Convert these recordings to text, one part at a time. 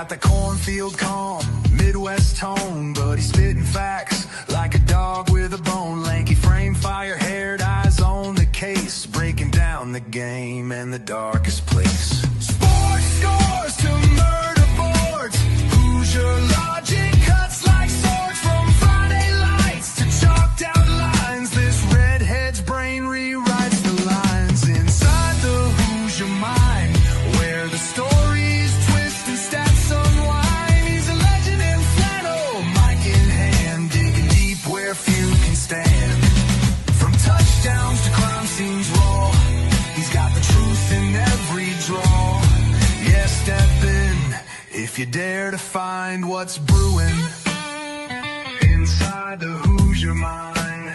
got the cornfield calm, Midwest tone, but he's spitting facts like a dog with a bone. Lanky frame, fire-haired eyes on the case, breaking down the game and the darkest place. Sports scores to murder boards, Hoosier logic cuts like swords. From Friday lights to chalked out lines, this redhead's brain rewrites the lines. Inside the Hoosier mind, where the stories twist and stats unwind. He's a legend in flannel, mic in hand, digging deep where few can stand. From touchdowns to crime scenes raw, he's got the truth in every draw. Yeah, step in if you dare to find what's brewing inside the Hoosier mind.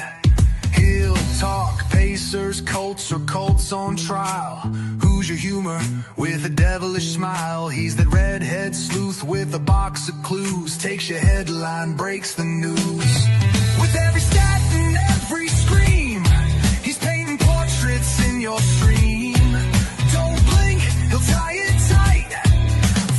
He'll talk Pacers, Colts, or Colts on trial. Hoosier humor with a devilish smile. He's that redhead sleuth with a box of clues. Takes your headline, breaks the news. With every stat and every scream, he's painting portraits in your stream. Don't blink, he'll tie it tight.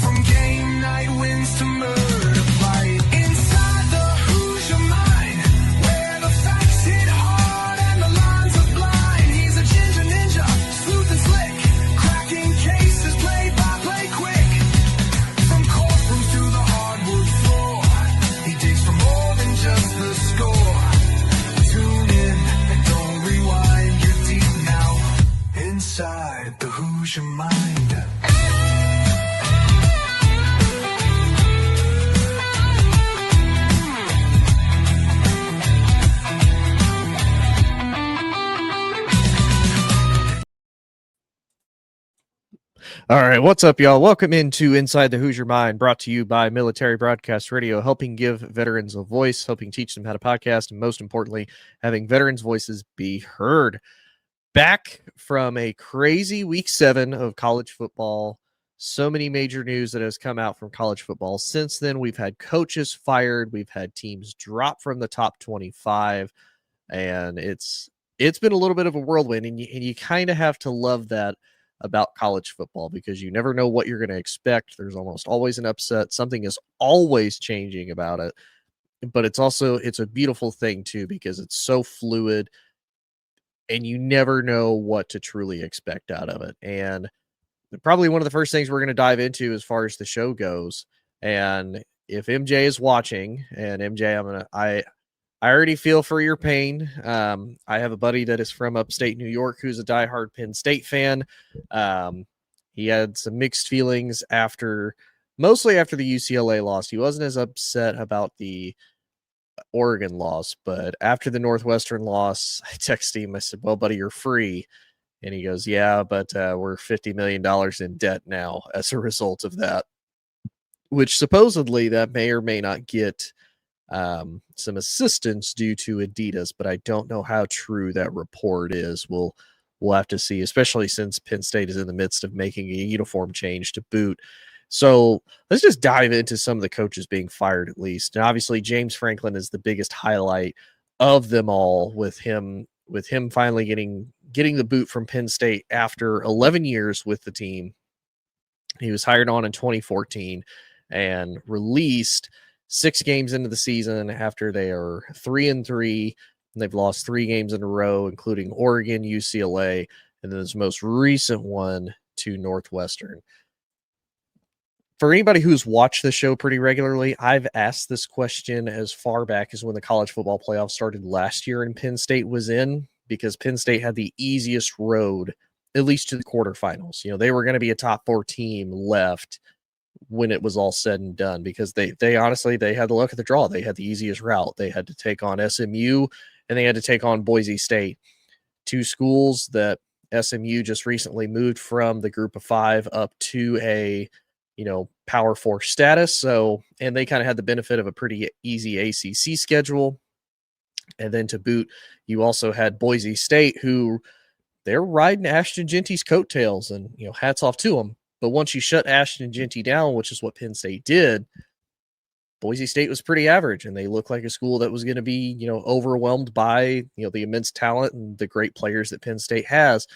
From game night wins to murder fight. Inside the Hoosier mind, where the facts hit hard and the lines are blind. He's a ginger ninja, smooth and slick, cracking cases play by play quick. From courtrooms to the hardwood floor, he digs for more than just the score. Tune in and don't rewind, you're deep now inside the Hoosier mind. All right, what's up, y'all? Welcome into Inside the Hoosier Mind, brought to you by Military Broadcast Radio, helping give veterans a voice, helping teach them how to podcast, and most importantly, having veterans' voices be heard. Back from a crazy week 7 of college football. So many major news that has come out from college football. Since then, we've had coaches fired, we've had teams drop from the top 25, and it's been a little bit of a whirlwind, and you kind of have to love that about college football, because you never know what you're going to expect. There's almost always an upset. Something is always changing about it, but it's a beautiful thing too, because it's so fluid and you never know what to truly expect out of it. And probably one of the first things we're going to dive into as far as the show goes. And if MJ is watching, and MJ, I already feel for your pain. I have a buddy that is from upstate New York who's a diehard Penn State fan. He had some mixed feelings mostly after the UCLA loss. He wasn't as upset about the Oregon loss, but after the Northwestern loss, I texted him. I said, "Well, buddy, you're free." And he goes, "Yeah, but we're $50 million in debt now as a result of that," which supposedly that may or may not get some assistance due to Adidas, but I don't know how true that report is. We'll have to see, especially since Penn State is in the midst of making a uniform change to boot. So let's just dive into some of the coaches being fired, at least. And obviously James Franklin is the biggest highlight of them all, with him finally getting the boot from Penn State after 11 years with the team. He was hired on in 2014 and released 6 games into the season after they are 3-3. They've lost 3 games in a row, including Oregon, UCLA, and then this most recent one to Northwestern. For anybody who's watched the show pretty regularly, I've asked this question as far back as when the college football playoff started last year and Penn State was in, because Penn State had the easiest road, at least to the quarterfinals. You know, they were going to be a top 4 team left when it was all said and done, because they honestly, they had the luck of the draw. They had the easiest route. They had to take on SMU and they had to take on Boise State, 2 schools that SMU just recently moved from the group of 5 up to a, Power 4 status. So, and they kind of had the benefit of a pretty easy ACC schedule. And then to boot, you also had Boise State, who they're riding Ashton Genty's coattails, and, hats off to them. But once you shut Ashton Genty down, which is what Penn State did, Boise State was pretty average, and they looked like a school that was going to be, overwhelmed by, the immense talent and the great players that Penn State has.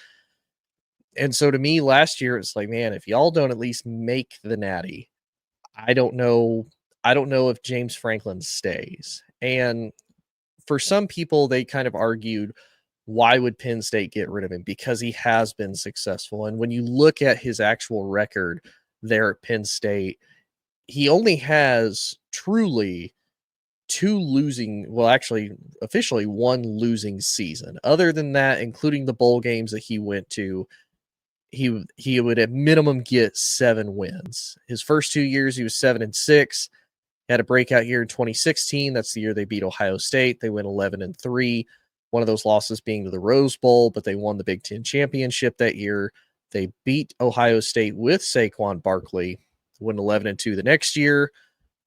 And so to me, last year, it's like, man, if y'all don't at least make the Natty, I don't know. I don't know if James Franklin stays. And for some people, they kind of argued, why would Penn State get rid of him? Because he has been successful. And when you look at his actual record there at Penn State, he only has truly two losing, well, actually, officially one losing season. Other than that, including the bowl games that he went to, he would at minimum get 7 wins. His first 2 years, he was 7-6. Had a breakout year in 2016. That's the year they beat Ohio State. They went 11-3. One of those losses being to the Rose Bowl, but they won the Big Ten championship that year. They beat Ohio State with Saquon Barkley. Went 11-2 the next year.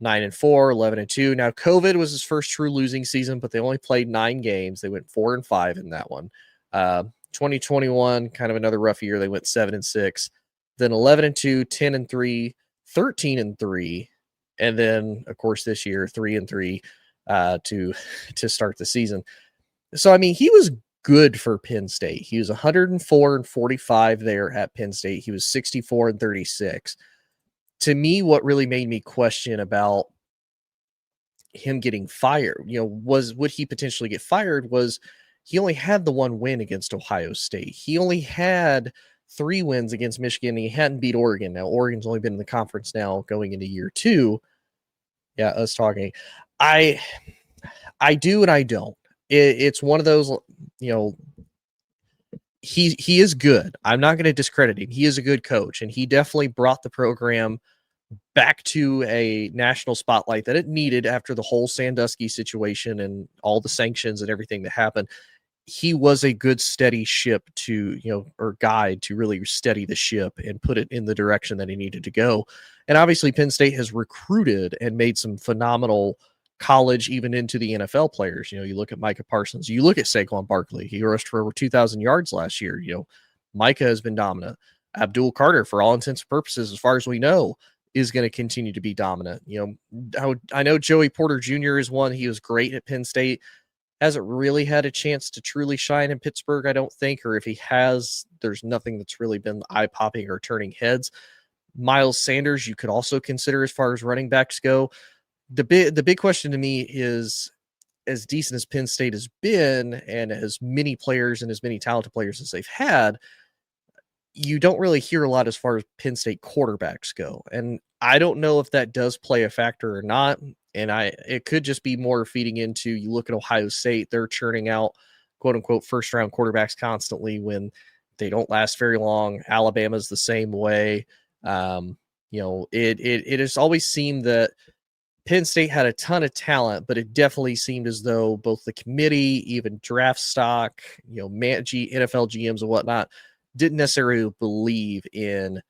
9-4, 11-2. Now, COVID was his first true losing season, but they only played 9 games. They went 4-5 in that one. 2021, kind of another rough year. They went 7-6, then 11-2, 10-3, 13-3, and then, of course, this year 3-3 to start the season. So, I mean, he was good for Penn State. He was 104-45 there at Penn State. He was 64-36. To me, what really made me question about him getting fired, would he potentially get fired, was he only had the 1 win against Ohio State. He only had 3 wins against Michigan. He hadn't beat Oregon. Now, Oregon's only been in the conference now going into year 2. Yeah, us talking. I do and I don't. It's one of those, he is good. I'm not going to discredit him. He is a good coach, and he definitely brought the program back to a national spotlight that it needed after the whole Sandusky situation and all the sanctions and everything that happened. He was a good steady ship to, or guide to really steady the ship and put it in the direction that he needed to go. And obviously Penn State has recruited and made some phenomenal college, even into the NFL players. You look at Micah Parsons, you look at Saquon Barkley. He rushed for over 2,000 yards last year. Micah has been dominant. Abdul Carter, for all intents and purposes, as far as we know, is going to continue to be dominant. I know Joey Porter Jr. is one. He was great at Penn State. Hasn't really had a chance to truly shine in Pittsburgh, I don't think, or if he has, there's nothing that's really been eye-popping or turning heads. Miles Sanders, you could also consider as far as running backs go. The big question to me is, as decent as Penn State has been and as many players and as many talented players as they've had, you don't really hear a lot as far as Penn State quarterbacks go. And I don't know if that does play a factor or not. And it could just be more feeding into, you look at Ohio State, they're churning out quote unquote first round quarterbacks constantly when they don't last very long. Alabama's the same way. It has always seemed that Penn State had a ton of talent, but it definitely seemed as though both the committee, even draft stock, NFL GMs and whatnot, didn't necessarily believe in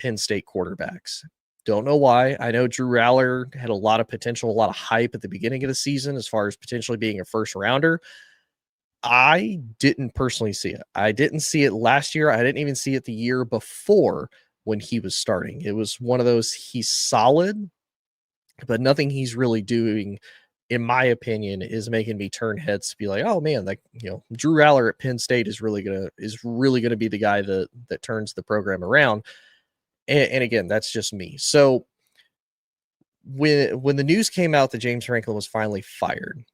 Penn State quarterbacks. Don't know why. I know Drew Aller had a lot of potential, a lot of hype at the beginning of the season as far as potentially being a first rounder. I didn't personally see it. I didn't see it last year. I didn't even see it the year before when he was starting. It was one of those, he's solid, but nothing he's really doing, in my opinion, is making me turn heads to be like, oh man, Drew Aller at Penn State is really gonna be the guy that turns the program around. And again, that's just me. So when the news came out that James Franklin was finally fired,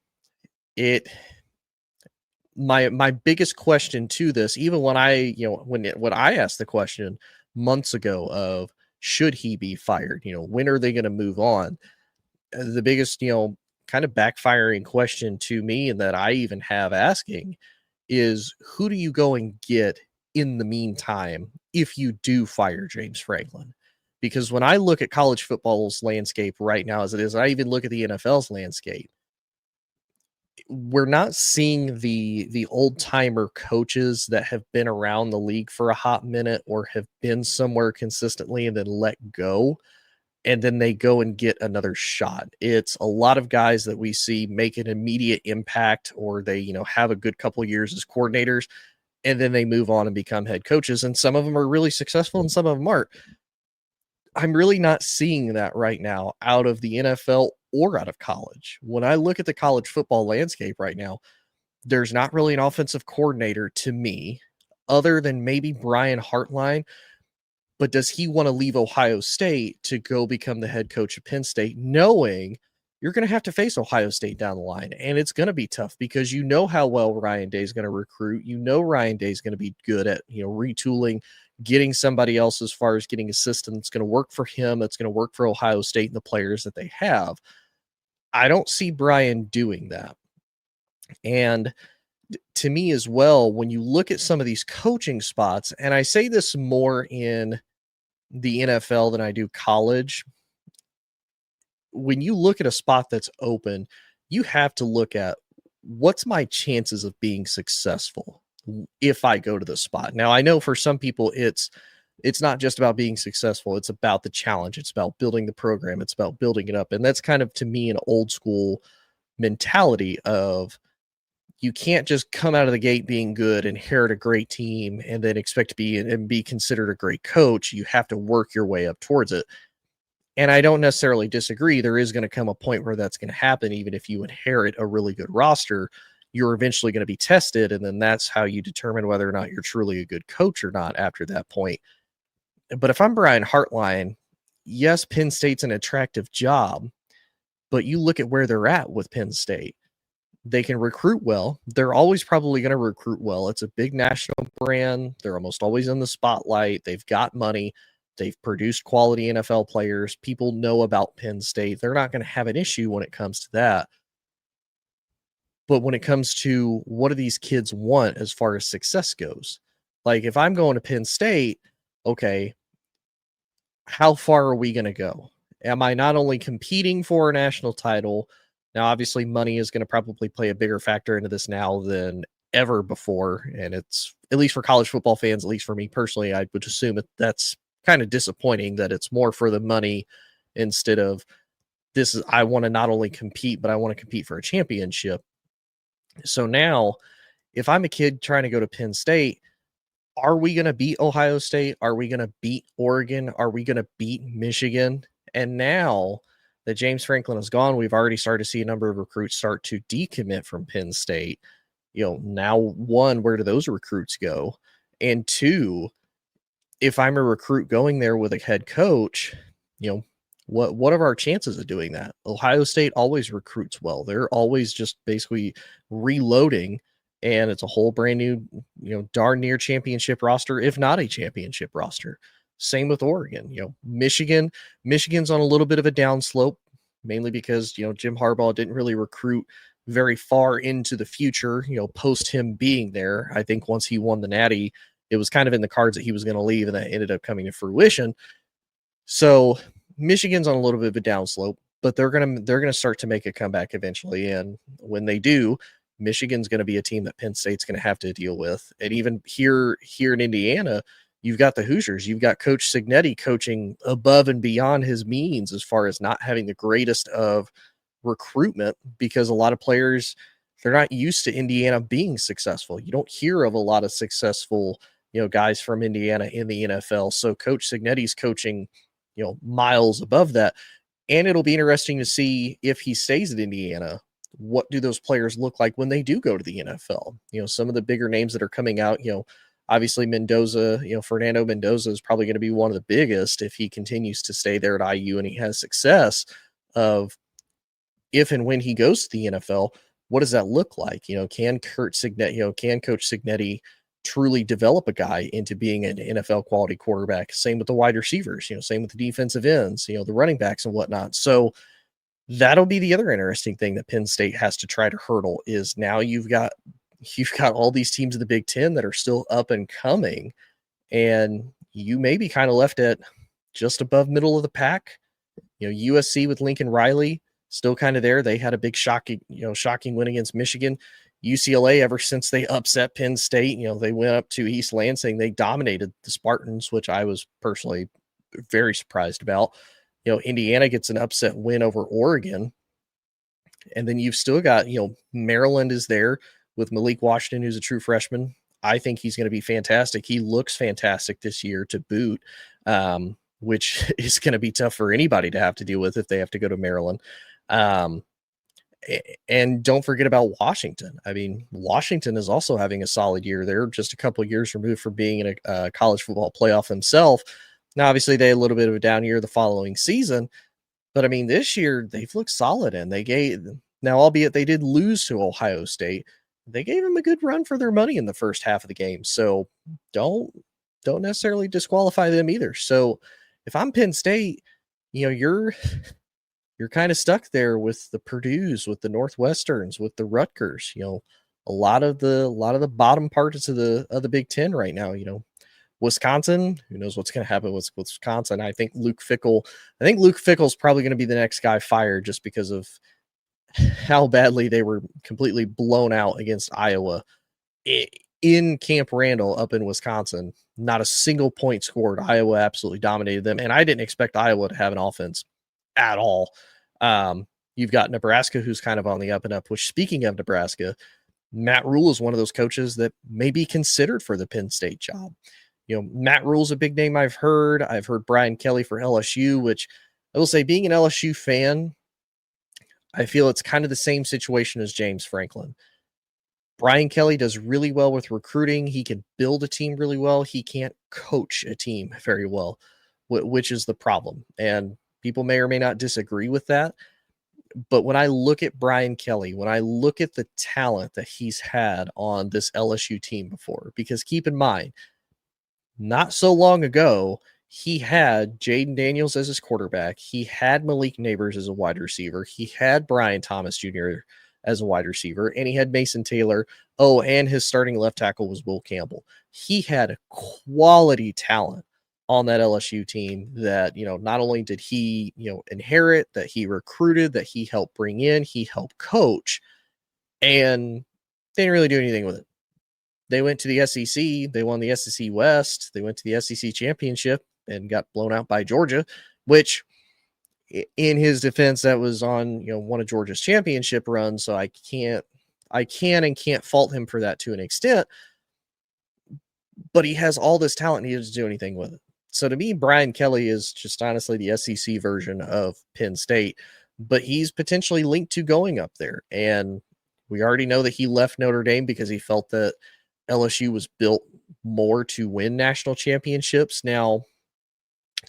my biggest question to this, even when when I asked the question months ago of should he be fired, when are they going to move on? The biggest, kind of backfiring question to me, and that I even have asking, is who do you go and get in the meantime if you do fire James Franklin? Because when I look at college football's landscape right now as it is, I even look at the NFL's landscape, we're not seeing the old-timer coaches that have been around the league for a hot minute or have been somewhere consistently and then let go, and then they go and get another shot. It's a lot of guys that we see make an immediate impact, or they, have a good couple of years as coordinators, and then they move on and become head coaches. And some of them are really successful and some of them aren't. I'm really not seeing that right now out of the NFL or out of college. When I look at the college football landscape right now, there's not really an offensive coordinator to me, other than maybe Brian Hartline. But does he want to leave Ohio State to go become the head coach of Penn State, knowing you're going to have to face Ohio State down the line? And it's going to be tough because you know how well Ryan Day is going to recruit. You know Ryan Day is going to be good at, retooling, getting somebody else as far as getting a system that's going to work for him, that's going to work for Ohio State and the players that they have. I don't see Brian doing that. And to me as well, when you look at some of these coaching spots, and I say this more in the NFL than I do college, when you look at a spot that's open, you have to look at what's my chances of being successful if I go to the spot. Now, I know for some people it's not just about being successful, it's about the challenge, it's about building the program, it's about building it up. And that's kind of, to me, an old school mentality of, you can't just come out of the gate being good, inherit a great team, and then expect to be considered a great coach. You have to work your way up towards it. And I don't necessarily disagree. There is going to come a point where that's going to happen. Even if you inherit a really good roster, you're eventually going to be tested. And then that's how you determine whether or not you're truly a good coach or not after that point. But if I'm Brian Hartline, yes, Penn State's an attractive job, but you look at where they're at with Penn State. They can recruit well. They're always probably going to recruit well. It's a big national brand. They're almost always in the spotlight. They've got money. They've produced quality NFL players. People know about Penn State. They're not going to have an issue when it comes to that. But when it comes to what do these kids want as far as success goes, like if I'm going to Penn State, okay, how far are we going to go? Am I not only competing for a national title? Now, obviously, money is going to probably play a bigger factor into this now than ever before. And it's, at least for college football fans, at least for me personally, I would assume that's kind of disappointing that it's more for the money instead of I want to not only compete, but I want to compete for a championship. So now, if I'm a kid trying to go to Penn State, are we going to beat Ohio State? Are we going to beat Oregon? Are we going to beat Michigan? And now that James Franklin is gone, we've already started to see a number of recruits start to decommit from Penn State. Now, one, where do those recruits go? And two, if I'm a recruit going there with a head coach, what are our chances of doing that? Ohio State always recruits well. They're always just basically reloading, and it's a whole brand new, darn near championship roster, if not a championship roster. Same with Oregon. Michigan's on a little bit of a downslope, mainly because, Jim Harbaugh didn't really recruit very far into the future, post him being there. I think once he won the Natty, it was kind of in the cards that he was going to leave, and that ended up coming to fruition. So Michigan's on a little bit of a downslope, but they're going to start to make a comeback eventually. And when they do, Michigan's going to be a team that Penn State's going to have to deal with. And even here in Indiana, you've got the Hoosiers. You've got Coach Cignetti coaching above and beyond his means as far as not having the greatest of recruitment, because a lot of players, they're not used to Indiana being successful. You don't hear of a lot of successful, guys from Indiana in the NFL. So Coach Cignetti's coaching, miles above that. And it'll be interesting to see if he stays at Indiana. What do those players look like when they do go to the NFL? Some of the bigger names that are coming out, obviously Mendoza, Fernando Mendoza is probably going to be one of the biggest if he continues to stay there at IU and he has success. Of if and when he goes to the NFL, what does that look like? Can Coach Cignetti truly develop a guy into being an NFL quality quarterback? Same with the wide receivers, same with the defensive ends, the running backs and whatnot. So that'll be the other interesting thing that Penn State has to try to hurdle, is now you've got all these teams in the Big Ten that are still up and coming, and you may be kind of left at just above middle of the pack. USC with Lincoln Riley still kind of there. They had a big shocking win against Michigan. UCLA, ever since they upset Penn State, they went up to East Lansing. They dominated the Spartans, which I was personally very surprised about. Indiana gets an upset win over Oregon. And then you've still got, Maryland is there with Malik Washington, who's a true freshman. I think he's going to be fantastic. He looks fantastic this year to boot, which is going to be tough for anybody to have to deal with if they have to go to Maryland. And don't forget about Washington. I mean, Washington is also having a solid year. They're just a couple of years removed from being in a college football playoff themselves. Now, obviously, they had a little bit of a down year the following season, but I mean, this year they've looked solid, and they gave now, albeit they did lose to Ohio State, they gave them a good run for their money in the first half of the game. So don't don't necessarily disqualify them either. So if I'm Penn State, you're kind of stuck there with the Purdue's, with the Northwesterns, with the Rutgers. A lot of the bottom parts of the Big Ten right now. Wisconsin, who knows what's going to happen with Wisconsin? I think Luke Fickell's probably going to be the next guy fired just because of how badly they were completely blown out against Iowa in Camp Randall up in Wisconsin. Not a single point scored. Iowa absolutely dominated them, and I didn't expect Iowa to have an offense at all. You've got Nebraska, who's kind of on the up and up, which, speaking of Nebraska, Matt Rule is one of those coaches that may be considered for the Penn State job. Matt Rule's a big name I've heard. I've heard Brian Kelly for LSU, which I will say, being an LSU fan, I feel it's kind of the same situation as James Franklin. Brian Kelly does really well with recruiting. He can build a team really well. He can't coach a team very well, which is the problem. And people may or may not disagree with that. But when I look at Brian Kelly, when I look at the talent that he's had on this LSU team before, because keep in mind, not so long ago, he had Jaden Daniels as his quarterback. He had Malik Neighbors as a wide receiver. He had Brian Thomas Jr. as a wide receiver, and he had Mason Taylor. Oh, and his starting left tackle was Will Campbell. He had quality talent on that LSU team that, not only did he, inherit, that he recruited, that he helped bring in, he helped coach, and they didn't really do anything with it. They went to the SEC. They won the SEC West. They went to the SEC championship and got blown out by Georgia, which, in his defense, that was on, one of Georgia's championship runs. So I can and can't fault him for that to an extent, but he has all this talent and he doesn't do anything with it. So to me, Brian Kelly is just honestly the SEC version of Penn State, but he's potentially linked to going up there. And we already know that he left Notre Dame because he felt that LSU was built more to win national championships. Now,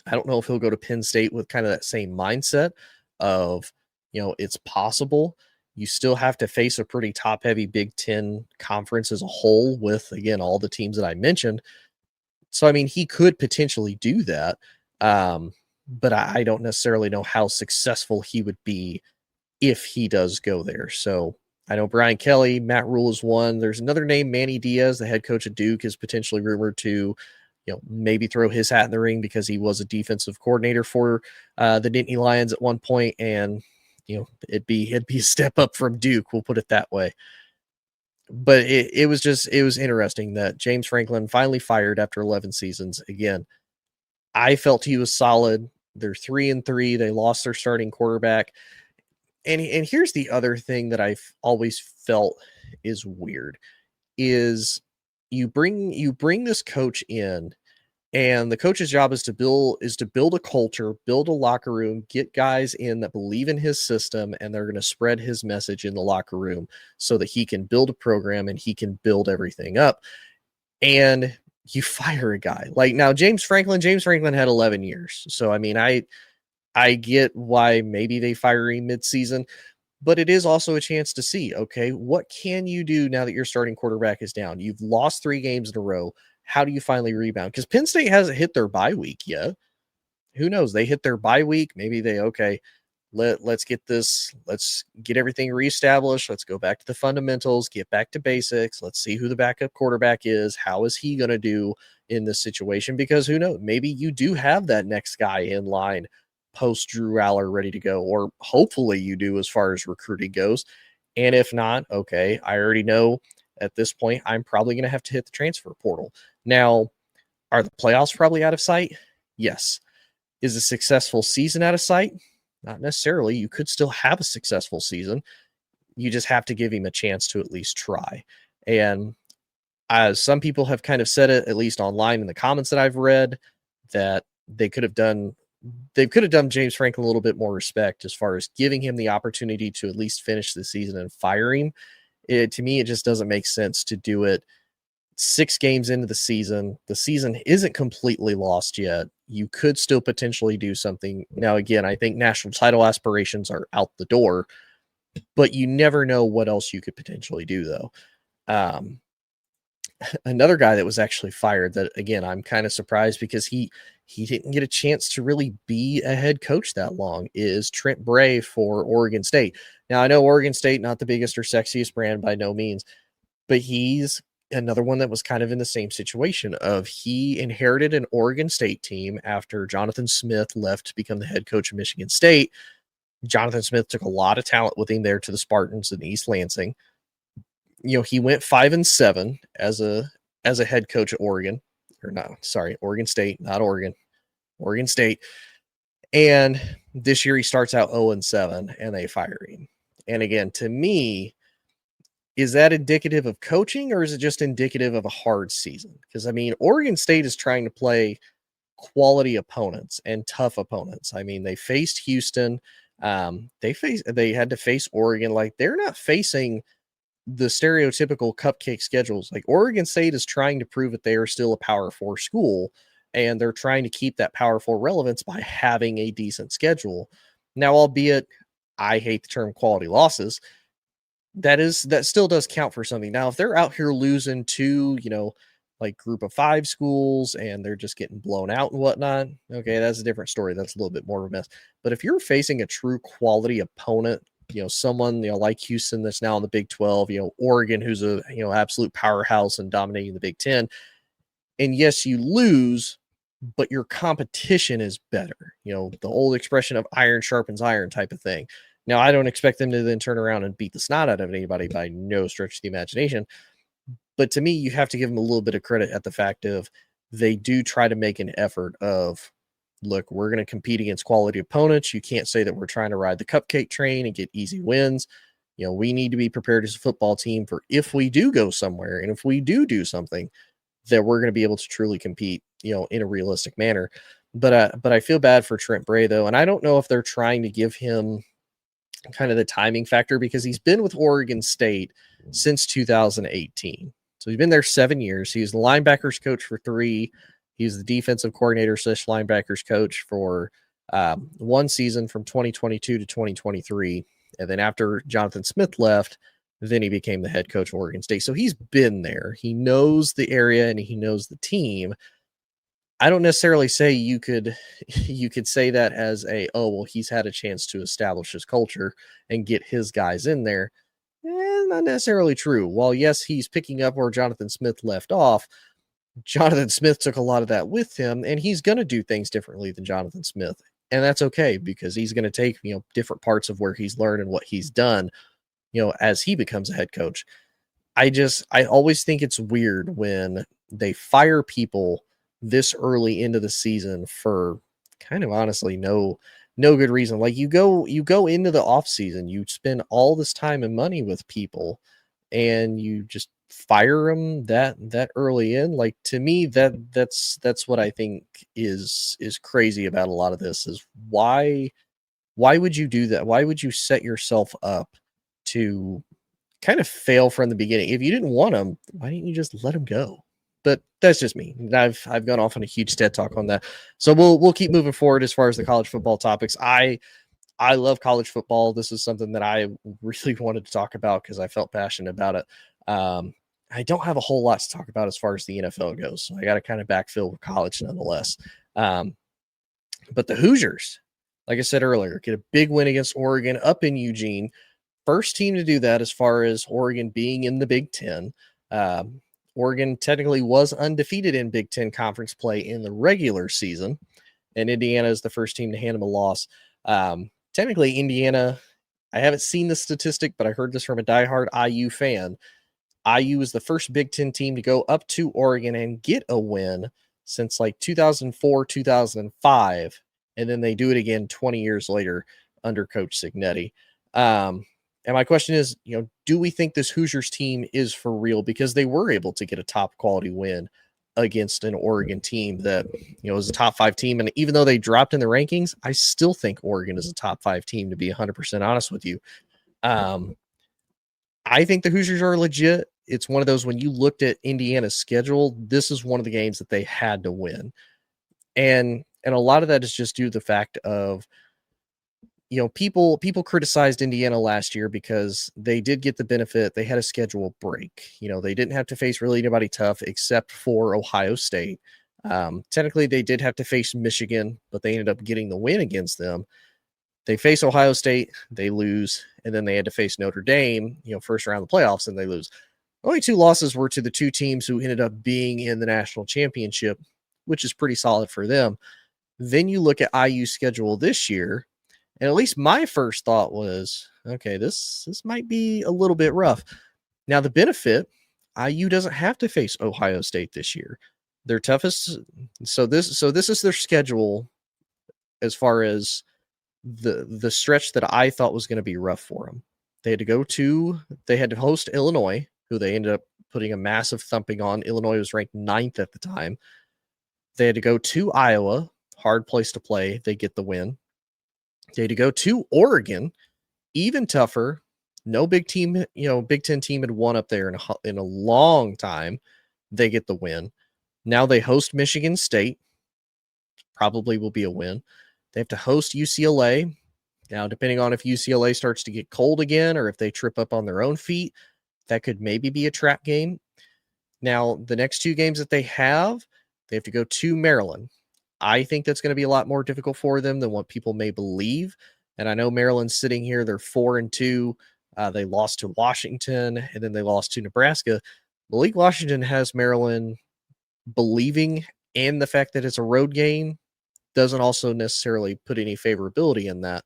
I don't know if he'll go to Penn State with kind of that same mindset of, it's possible. You still have to face a pretty top-heavy Big Ten conference as a whole with, again, all the teams that I mentioned. So, I mean, he could potentially do that, but I don't necessarily know how successful he would be if he does go there. So I know Brian Kelly, Matt Rule is one. There's another name, Manny Diaz, the head coach of Duke, is potentially rumored to, maybe throw his hat in the ring because he was a defensive coordinator for the Nittany Lions at one point, and it'd be a step up from Duke. We'll put it that way. But it was interesting that James Franklin finally fired after 11 seasons. Again, I felt he was solid. They're 3-3. They lost their starting quarterback. And here's the other thing that I've always felt is weird is you bring this coach in, and the coach's job is to build a culture, build a locker room, get guys in that believe in his system, and they're going to spread his message in the locker room so that he can build a program and he can build everything up. And you fire a guy like, now James Franklin had 11 years. So, I mean, I get why maybe they fire him midseason, but it is also a chance to see, okay, what can you do now that your starting quarterback is down? You've lost 3 games in a row. How do you finally rebound? Because Penn State hasn't hit their bye week yet. Who knows? They hit their bye week. Maybe let's get everything reestablished. Let's go back to the fundamentals, get back to basics. Let's see who the backup quarterback is. How is he going to do in this situation? Because who knows? Maybe you do have that next guy in line post Drew Aller ready to go, or hopefully you do as far as recruiting goes. And if not, okay, I already know at this point I'm probably going to have to hit the transfer portal. Now, are the playoffs probably out of sight? Yes. Is a successful season out of sight? Not necessarily. You could still have a successful season. You just have to give him a chance to at least try. And as some people have kind of said it, at least online in the comments that I've read, that they could have done James Franklin a little bit more respect as far as giving him the opportunity to at least finish the season and fire him. To me, it just doesn't make sense to do it 6 games into the season. The season isn't completely lost yet. you could still potentially do something. Now, again, I think national title aspirations are out the door, but you never know what else you could potentially do, though. Another guy that was actually fired that, again, I'm kind of surprised because he didn't get a chance to really be a head coach that long, is Trent Bray for Oregon State. Now, I know Oregon State, not the biggest or sexiest brand by no means, but he's another one that was kind of in the same situation of he inherited an Oregon State team after Jonathan Smith left to become the head coach of Michigan State. Jonathan Smith took a lot of talent with him there to the Spartans in East Lansing. He went 5-7 as a head coach at Oregon, or not, sorry, Oregon State, not Oregon, Oregon State. And this year he starts out 0-7 and they fire him. And again, to me, is that indicative of coaching or is it just indicative of a hard season? Because I mean, Oregon State is trying to play quality opponents and tough opponents. I mean, they faced Houston. They had to face Oregon. Like, they're not facing the stereotypical cupcake schedules. Like, Oregon State is trying to prove that they are still a Power 4 school, and they're trying to keep that Power 4 relevance by having a decent schedule. Now, albeit I hate the term quality losses, that still does count for something. Now, if they're out here losing to, like group of 5 schools and they're just getting blown out and whatnot, okay, that's a different story. That's a little bit more of a mess. But if you're facing a true quality opponent, someone, like Houston that's now in the Big 12, Oregon, who's a, absolute powerhouse and dominating the Big 10. And yes, you lose, but your competition is better. The old expression of iron sharpens iron type of thing. Now, I don't expect them to then turn around and beat the snot out of anybody by no stretch of the imagination. But to me, you have to give them a little bit of credit at the fact of they do try to make an effort of, look, we're going to compete against quality opponents. You can't say that we're trying to ride the cupcake train and get easy wins. We need to be prepared as a football team for if we do go somewhere and if we do something, that we're going to be able to truly compete, in a realistic manner. But I feel bad for Trent Bray, though. And I don't know if they're trying to give him kind of the timing factor because he's been with Oregon State since 2018. So he's been there 7 years. He was the linebackers coach for 3. He was the defensive coordinator / linebackers coach for 1 season from 2022 to 2023. And then after Jonathan Smith left, then he became the head coach of Oregon State. So he's been there. He knows the area and he knows the team. I don't necessarily say you could say that as he's had a chance to establish his culture and get his guys in there. Not necessarily true. While yes, he's picking up where Jonathan Smith left off, Jonathan Smith took a lot of that with him, and he's going to do things differently than Jonathan Smith. And that's okay because he's going to take, different parts of where he's learned and what he's done, as he becomes a head coach. I always think it's weird when they fire people this early into the season for kind of honestly no good reason. Like, you go into the off season, you spend all this time and money with people and you just fire them that early in. Like, to me, that's what I think is crazy about a lot of this is why would you do that? Why would you set yourself up to kind of fail from the beginning? If you didn't want them, why didn't you just let them go? But that's just me. I've gone off on a huge TED talk on that. So we'll keep moving forward as far as the college football topics. I love college football. This is something that I really wanted to talk about because I felt passionate about it. I don't have a whole lot to talk about as far as the NFL goes, so I got to kind of backfill with college nonetheless. But the Hoosiers, like I said earlier, get a big win against Oregon up in Eugene. First team to do that as far as Oregon being in the Big Ten. Oregon technically was undefeated in Big Ten conference play in the regular season, and Indiana is the first team to hand them a loss. Technically, Indiana, I haven't seen the statistic, but I heard this from a diehard IU fan. IU is the first Big Ten team to go up to Oregon and get a win since like 2004, 2005, and then they do it again 20 years later under Coach Cignetti. And my question is, do we think this Hoosiers team is for real? Because they were able to get a top quality win against an Oregon team that, is a top 5 team. And even though they dropped in the rankings, I still think Oregon is a top 5 team, to be 100% honest with you. I think the Hoosiers are legit. It's one of those, when you looked at Indiana's schedule, this is one of the games that they had to win. And And a lot of that is just due to the fact of, people criticized Indiana last year because they did get the benefit. They had a schedule break. They didn't have to face really anybody tough except for Ohio State. Technically, they did have to face Michigan, but they ended up getting the win against them. They face Ohio State, they lose, and then they had to face Notre Dame, first round of the playoffs, and they lose. Only 2 losses were to the 2 teams who ended up being in the national championship, which is pretty solid for them. Then you look at IU's schedule this year, and at least my first thought was, okay, this might be a little bit rough. Now, the benefit, IU doesn't have to face Ohio State this year. Their toughest, so this is their schedule as far as the stretch that I thought was going to be rough for them. They had to host Illinois, who they ended up putting a massive thumping on. Illinois was ranked 9th at the time. They had to go to Iowa, hard place to play. They get the win. They had to go to Oregon, even tougher. No big team, Big Ten team had won up there in a long time. They get the win. Now they host Michigan State. Probably will be a win. They have to host UCLA. Now, depending on if UCLA starts to get cold again or if they trip up on their own feet, that could maybe be a trap game. Now, the next 2 games that they have to go to Maryland. I think that's going to be a lot more difficult for them than what people may believe. And I know Maryland's sitting here. They're 4-2. They lost to Washington, and then they lost to Nebraska. Malik Washington has Maryland believing, and the fact that it's a road game doesn't also necessarily put any favorability in that.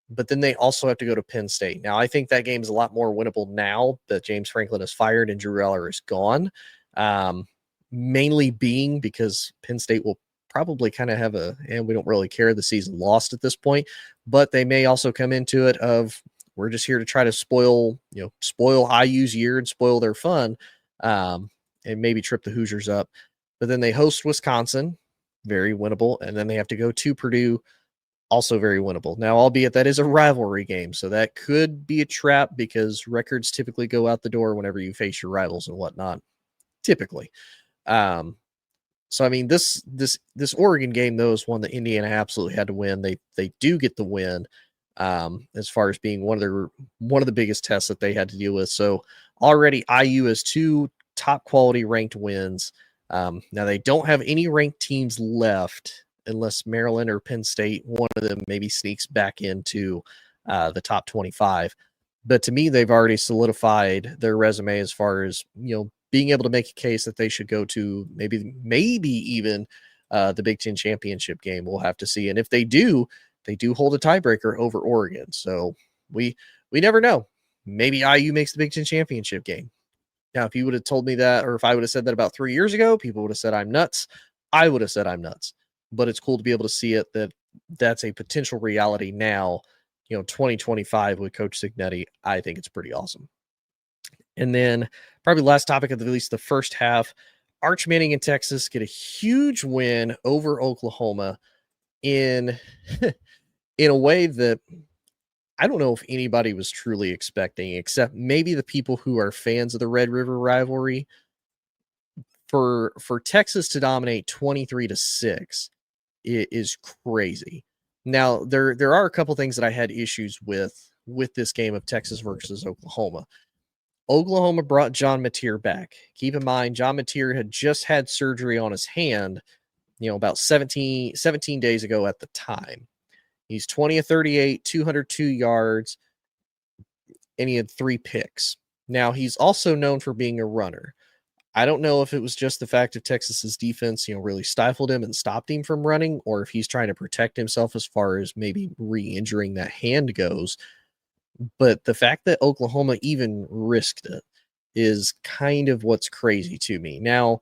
But then they also have to go to Penn State. Now, I think that game is a lot more winnable now that James Franklin is fired and Drew Eller is gone. Mainly being because Penn State will probably kind of have and we don't really care, the season lost at this point. But they may also come into it of, we're just here to try to spoil IU's year and spoil their fun, and maybe trip the Hoosiers up. But then they host Wisconsin, very winnable, and then they have to go to Purdue, also very winnable. Now, albeit that is a rivalry game, so that could be a trap because records typically go out the door whenever you face your rivals and whatnot, typically. So, I mean, this Oregon game, though, is one that Indiana absolutely had to win. They do get the win, as far as being one of the biggest tests that they had to deal with. So already IU has 2 top quality ranked wins. Now they don't have any ranked teams left unless Maryland or Penn State, one of them maybe sneaks back into the top 25. But to me, they've already solidified their resume as far as, being able to make a case that they should go to maybe even the Big Ten championship game. We'll have to see. And if they do hold a tiebreaker over Oregon. So we never know. Maybe IU makes the Big Ten championship game. Now, if you would have told me that, or if I would have said that about 3 years ago, people would have said I'm nuts. I would have said I'm nuts. But it's cool to be able to see it, that's a potential reality now, 2025 with Coach Cignetti. I think it's pretty awesome. And then probably last topic of at least the first half, Arch Manning and Texas get a huge win over Oklahoma in a way that I don't know if anybody was truly expecting, except maybe the people who are fans of the Red River rivalry. For Texas to dominate 23-6 is crazy. Now, there are a couple things that I had issues with this game of Texas versus Oklahoma. Oklahoma brought John Mateer back. Keep in mind, John Mateer had just had surgery on his hand, about 17 days ago at the time. He's 20 of 38, 202 yards, and he had 3 picks. Now, he's also known for being a runner. I don't know if it was just the fact of Texas's defense, really stifled him and stopped him from running, or if he's trying to protect himself as far as maybe re-injuring that hand goes. But the fact that Oklahoma even risked it is kind of what's crazy to me. Now,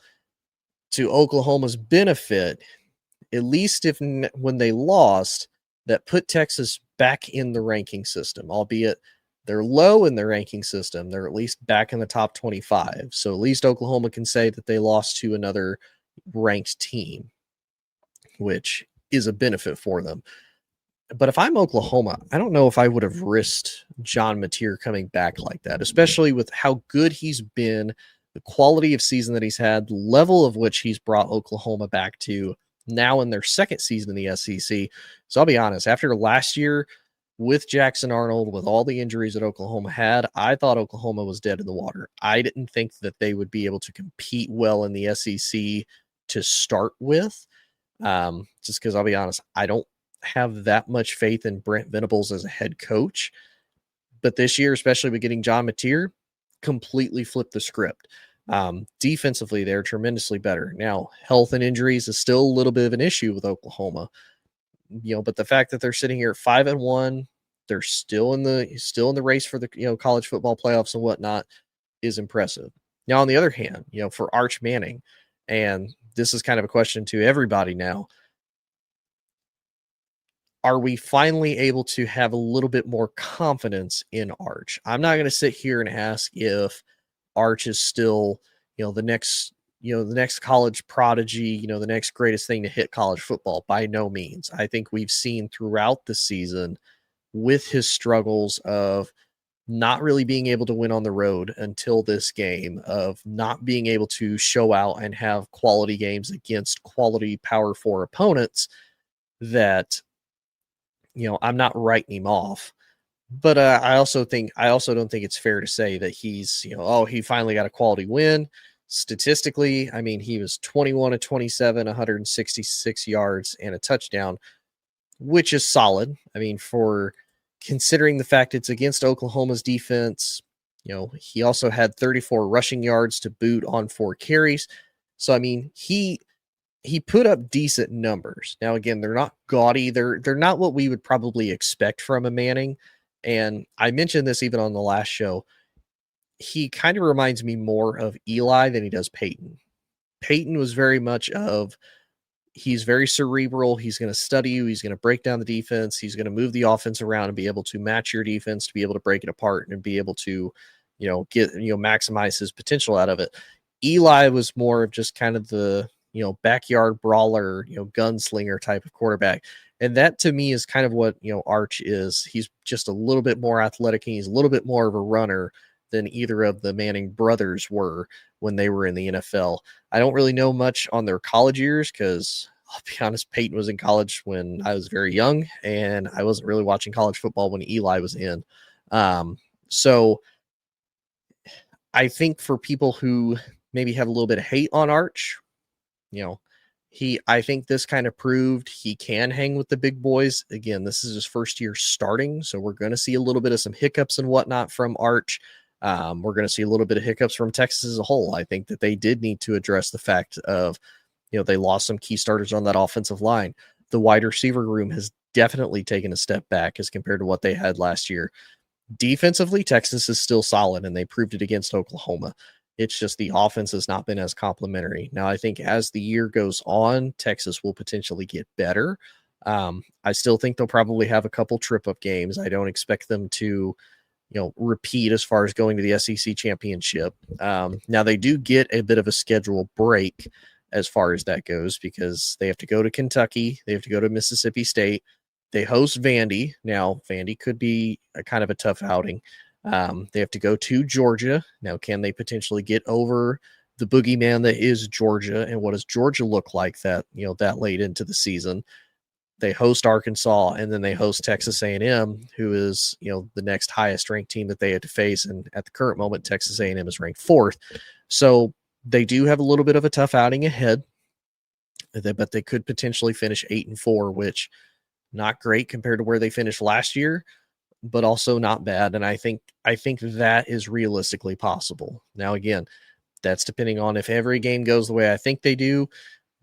to Oklahoma's benefit, at least when they lost, that put Texas back in the ranking system, albeit they're low in the ranking system. They're at least back in the top 25. So at least Oklahoma can say that they lost to another ranked team, which is a benefit for them. But if I'm Oklahoma, I don't know if I would have risked John Mateer coming back like that, especially with how good he's been, the quality of season that he's had, the level of which he's brought Oklahoma back to. now in their second season in the SEC. So I'll be honest, after last year with Jackson Arnold, with all the injuries that Oklahoma had, I thought Oklahoma was dead in the water. I didn't think that they would be able to compete well in the SEC to start with. Just because I'll be honest, I don't have that much faith in Brent Venables as a head coach. But this year, especially with getting John Mateer, completely flipped the script. Defensively, they're tremendously better. Now, health and injuries is still a little bit of an issue with Oklahoma. But the fact that they're sitting here at 5-1, they're still in the race for the college football playoffs and whatnot is impressive. Now, on the other hand, for Arch Manning, and this is kind of a question to everybody now, are we finally able to have a little bit more confidence in Arch? I'm not going to sit here and ask if Arch is still, the next college prodigy, the next greatest thing to hit college football. By no means. I think we've seen throughout the season with his struggles of not really being able to win on the road until this game, of not being able to show out and have quality games against quality Power 4 opponents, that I'm not writing him off. But I also don't think it's fair to say that he's, he finally got a quality win. Statistically, I mean, he was 21 of 27, 166 yards and a touchdown, which is solid. I mean, for considering the fact it's against Oklahoma's defense, he also had 34 rushing yards to boot on 4 carries. So, I mean, he put up decent numbers. Now, again, they're not gaudy. They're not what we would probably expect from a Manning. And I mentioned this even on the last show. He kind of reminds me more of Eli than he does Peyton. Peyton was very much he's very cerebral. He's going to study you. He's going to break down the defense. He's going to move the offense around and be able to match your defense, to be able to break it apart and be able to, maximize his potential out of it. Eli was more of just kind of the, backyard brawler, gunslinger type of quarterback. And that to me is kind of what, Arch is. He's just a little bit more athletic. And he's a little bit more of a runner than either of the Manning brothers were when they were in the NFL. I don't really know much on their college years because I'll be honest, Peyton was in college when I was very young and I wasn't really watching college football when Eli was in. So I think for people who maybe have a little bit of hate on Arch, I think this kind of proved he can hang with the big boys. Again, this is his first year starting, so we're going to see a little bit of some hiccups and whatnot from Arch. We're going to see a little bit of hiccups from Texas as a whole. I think that they did need to address the fact of, they lost some key starters on that offensive line. The wide receiver room has definitely taken a step back as compared to what they had last year. Defensively, Texas is still solid, and they proved it against Oklahoma. It's just the offense has not been as complimentary. Now, I think as the year goes on, Texas will potentially get better. I still think they'll probably have a couple trip-up games. I don't expect them to, repeat as far as going to the SEC championship. Now, they do get a bit of a schedule break as far as that goes because they have to go to Kentucky. They have to go to Mississippi State. They host Vandy. Now, Vandy could be a kind of a tough outing. They have to go to Georgia. Now, can they potentially get over the boogeyman that is Georgia? And what does Georgia look like that late into the season? They host Arkansas, and then they host Texas A&M, who is, the next highest ranked team that they had to face. And at the current moment, Texas A&M is ranked 4th. So they do have a little bit of a tough outing ahead, but they could potentially finish 8-4, which not great compared to where they finished last year, but also not bad. And I think that is realistically possible. Now, again, that's depending on if every game goes the way I think they do.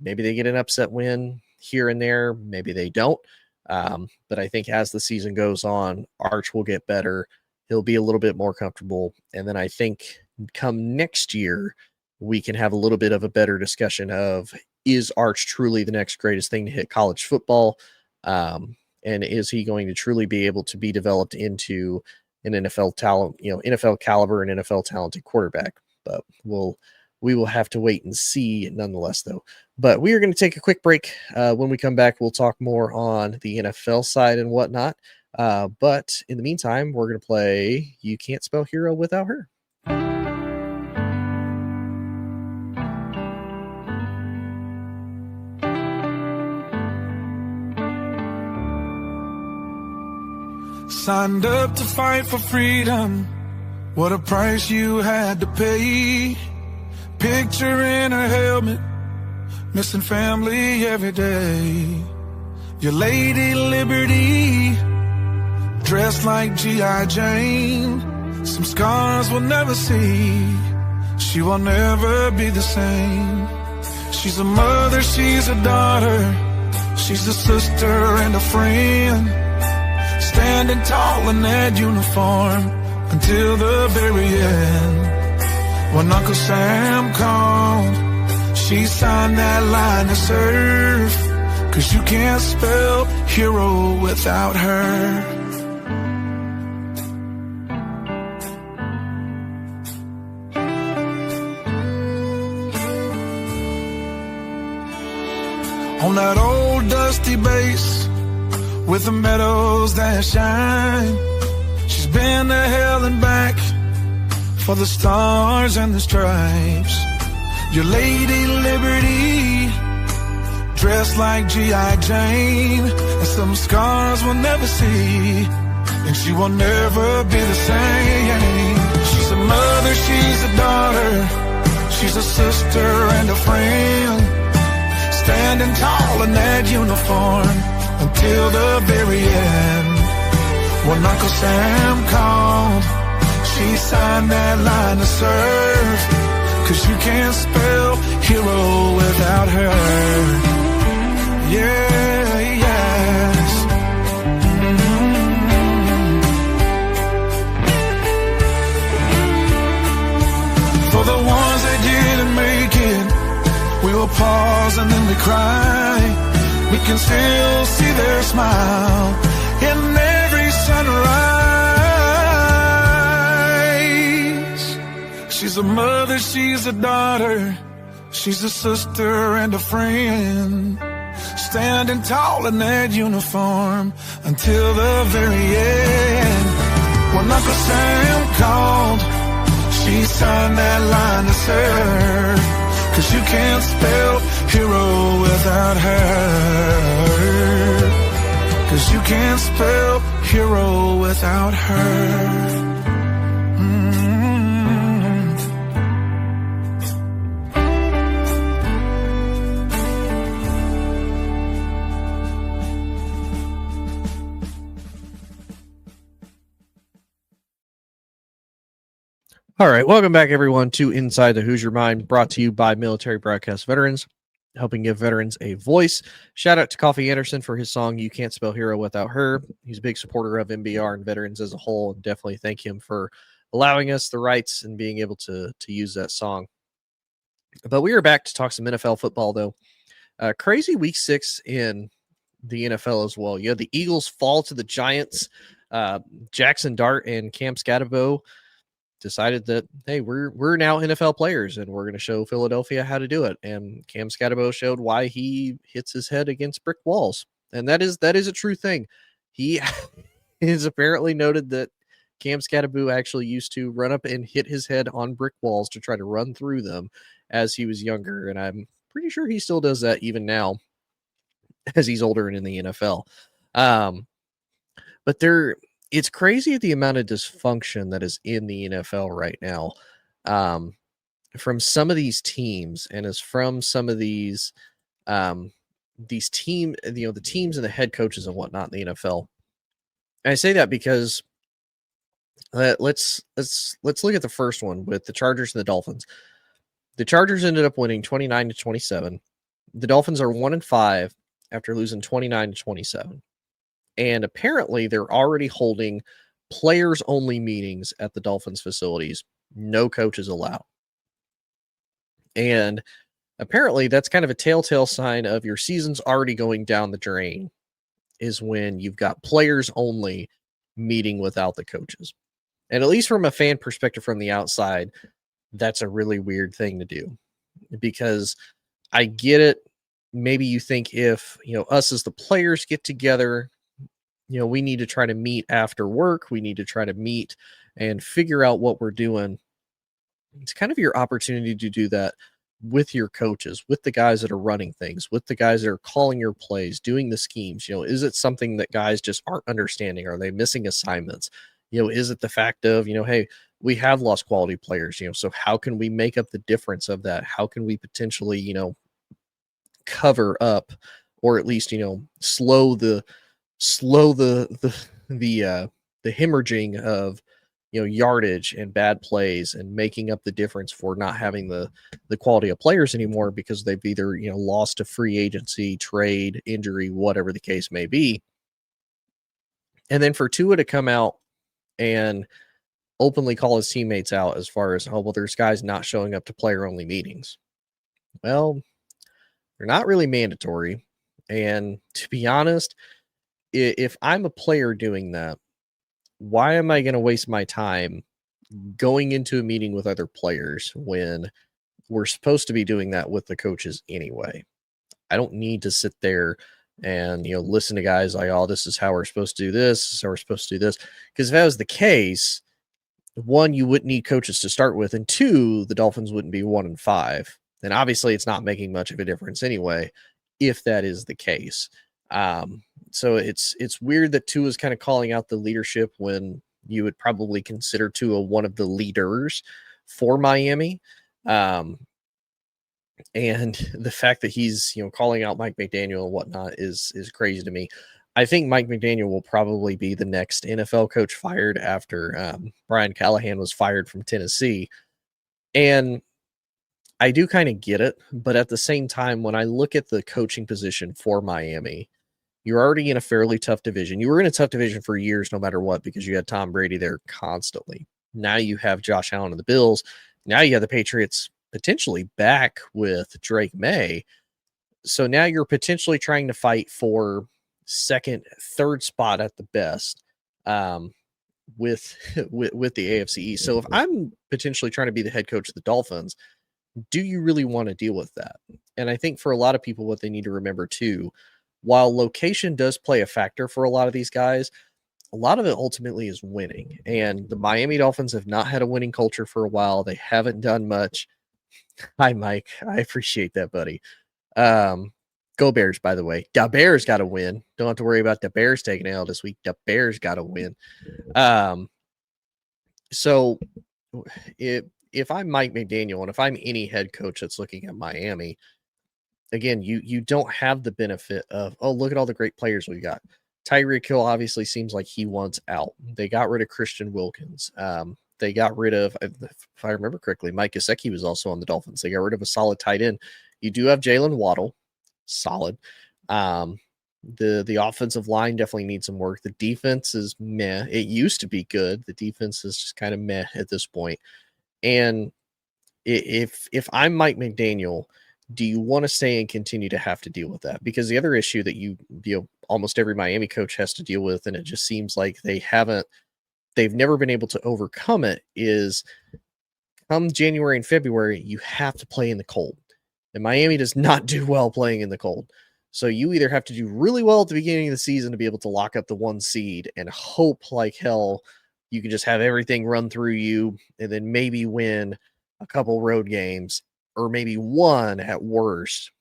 Maybe they get an upset win here and there. Maybe they don't. But I think as the season goes on, Arch will get better. He'll be a little bit more comfortable. And then I think come next year, we can have a little bit of a better discussion of, is Arch truly the next greatest thing to hit college football? And is he going to truly be able to be developed into an NFL talent, NFL caliber and NFL talented quarterback? But we will have to wait and see nonetheless, though. But we are going to take a quick break. When we come back, we'll talk more on the NFL side and whatnot. But in the meantime, we're going to play You Can't Spell Hero Without Her. Signed up to fight for freedom. What a price you had to pay. Picture in her helmet, missing family every day. Your Lady Liberty, dressed like G.I. Jane. Some scars we'll never see. She will never be the same. She's a mother, she's a daughter. She's a sister and a friend. Standing tall in that uniform until the very end. When Uncle Sam called, she signed that line to serve. 'Cause you can't spell hero without her. On that old dusty base with the meadows that shine, she's been to hell and back for the stars and the stripes. Your Lady Liberty, dressed like G.I. Jane, and some scars we'll never see, and she will never be the same. She's a mother, she's a daughter, she's a sister and a friend. Standing tall in that uniform until the very end. When Uncle Sam called, she signed that line to serve. 'Cause you can't spell hero without her. Yeah, yes. For the ones that didn't make it, we will pause and then we cry. We can still see their smile in every sunrise. She's a mother, she's a daughter, she's a sister and a friend. Standing tall in that uniform until the very end. When Uncle Sam called, she signed that line to serve. 'Cause you can't spell hero without her. 'Cause you can't spell hero without her. All right, welcome back, everyone, to Inside the Hoosier Mind, brought to you by Military Broadcast Veterans, helping give veterans a voice. Shout out to Coffee Anderson for his song, You Can't Spell Hero Without Her. He's a big supporter of MBR and veterans as a whole, and definitely thank him for allowing us the rights and being able to use that song. But we are back to talk some NFL football, though. Crazy week 6 in the NFL as well. You had the Eagles fall to the Giants. Jackson Dart and Cam Scatterbo decided that, hey, we're now NFL players and we're going to show Philadelphia how to do it. And Cam Scatterbo showed why he hits his head against brick walls. And that is a true thing. He is apparently noted that Cam Scatterbo actually used to run up and hit his head on brick walls to try to run through them as he was younger. And I'm pretty sure he still does that even now as he's older and in the NFL. But it's crazy the amount of dysfunction that is in the NFL right now, from some of these teams, and is from some of these team, the teams and the head coaches and whatnot in the NFL. And I say that because let's look at the first one with the Chargers and the Dolphins. The Chargers ended up winning 29-27. The Dolphins are 1-5 after losing 29-27. And apparently they're already holding players-only meetings at the Dolphins facilities. No coaches allowed. And apparently that's kind of a telltale sign of your season's already going down the drain, is when you've got players-only meeting without the coaches. And at least from a fan perspective from the outside, that's a really weird thing to do. Because I get it. Maybe you think if, us as the players get together, we need to try to meet after work. We need to try to meet and figure out what we're doing. It's kind of your opportunity to do that with your coaches, with the guys that are running things, with the guys that are calling your plays, doing the schemes? Is it something that guys just aren't understanding? Are they missing assignments? Is it the fact of, hey, we have lost quality players, so how can we make up the difference of that? How can we potentially, cover up, or at least, slow the hemorrhaging of, yardage and bad plays, and making up the difference for not having the quality of players anymore because they've either, lost to free agency, trade, injury, whatever the case may be. And then for Tua to come out and openly call his teammates out as far as, oh, well, there's guys not showing up to player only meetings. Well, they're not really mandatory. And to be honest, if I'm a player doing that, why am I going to waste my time going into a meeting with other players when we're supposed to be doing that with the coaches anyway? I don't need to sit there and, listen to guys like, oh, this is how we're supposed to do this. This is how we're supposed to do this. Because if that was the case, one, you wouldn't need coaches to start with. And two, the Dolphins wouldn't be 1-5. And obviously it's not making much of a difference anyway, if that is the case. So it's weird that Tua is kind of calling out the leadership when you would probably consider Tua one of the leaders for Miami. And the fact that he's, calling out Mike McDaniel and whatnot is crazy to me. I think Mike McDaniel will probably be the next NFL coach fired after Brian Callahan was fired from Tennessee. And I do kind of get it, but at the same time, when I look at the coaching position for Miami, you're already in a fairly tough division. You were in a tough division for years, no matter what, because you had Tom Brady there constantly. Now you have Josh Allen and the Bills. Now you have the Patriots potentially back with Drake May. So now you're potentially trying to fight for second, third spot at the best with the AFC East. So if I'm potentially trying to be the head coach of the Dolphins, do you really want to deal with that? And I think for a lot of people, what they need to remember too, while location does play a factor for a lot of these guys, a lot of it ultimately is winning. And the Miami Dolphins have not had a winning culture for a while. They haven't done much. Hi, Mike. I appreciate that, buddy. Go Bears, by the way. The Bears got to win. Don't have to worry about the Bears taking L this week. The Bears got to win. So if I'm Mike McDaniel and if I'm any head coach that's looking at Miami, again, you don't have the benefit of, oh, look at all the great players we got. Tyreek Hill obviously seems like he wants out. They got rid of Christian Wilkins. They got rid of, if I remember correctly, Mike Gesicki was also on the Dolphins. They got rid of a solid tight end. You do have Jalen Waddle, solid. The offensive line definitely needs some work. The defense is meh. It used to be good. The defense is just kind of meh at this point. And if I'm Mike McDaniel, do you want to stay and continue to have to deal with that? Because the other issue that almost every Miami coach has to deal with, and it just seems like they've never been able to overcome it, is come January and February, you have to play in the cold. And Miami does not do well playing in the cold. So you either have to do really well at the beginning of the season to be able to lock up the 1 seed and hope like hell you can just have everything run through you and then maybe win a couple road games, or maybe one at worst,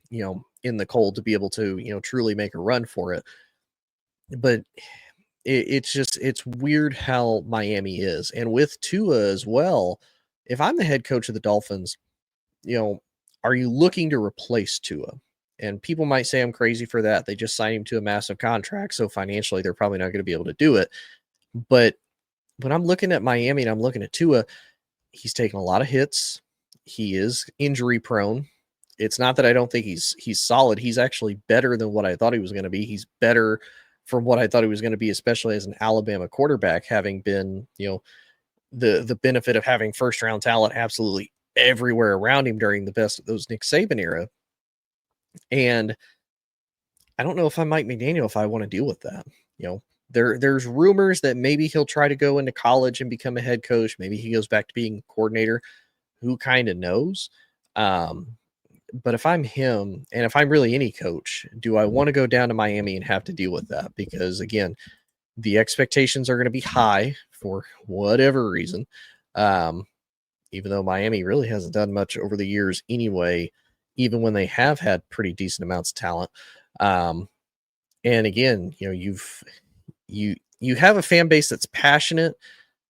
in the cold, to be able to, truly make a run for it. But it's weird how Miami is. And with Tua as well, if I'm the head coach of the Dolphins, are you looking to replace Tua? And people might say I'm crazy for that. They just signed him to a massive contract, so financially they're probably not going to be able to do it. But when I'm looking at Miami and I'm looking at Tua, he's taken a lot of hits. He is injury prone. It's not that I don't think he's solid. He's actually better than what I thought he was going to be. He's better from what I thought he was going to be, especially as an Alabama quarterback, having been, the benefit of having first round talent absolutely everywhere around him during the best of those Nick Saban era. And I don't know if I'm Mike McDaniel, if I want to deal with that. There's rumors that maybe he'll try to go into college and become a head coach. Maybe he goes back to being a coordinator. Who kind of knows? But if I'm him, and if I'm really any coach, do I want to go down to Miami and have to deal with that? Because again, the expectations are going to be high for whatever reason. even though Miami really hasn't done much over the years anyway, even when they have had pretty decent amounts of talent. And again, you have a fan base that's passionate,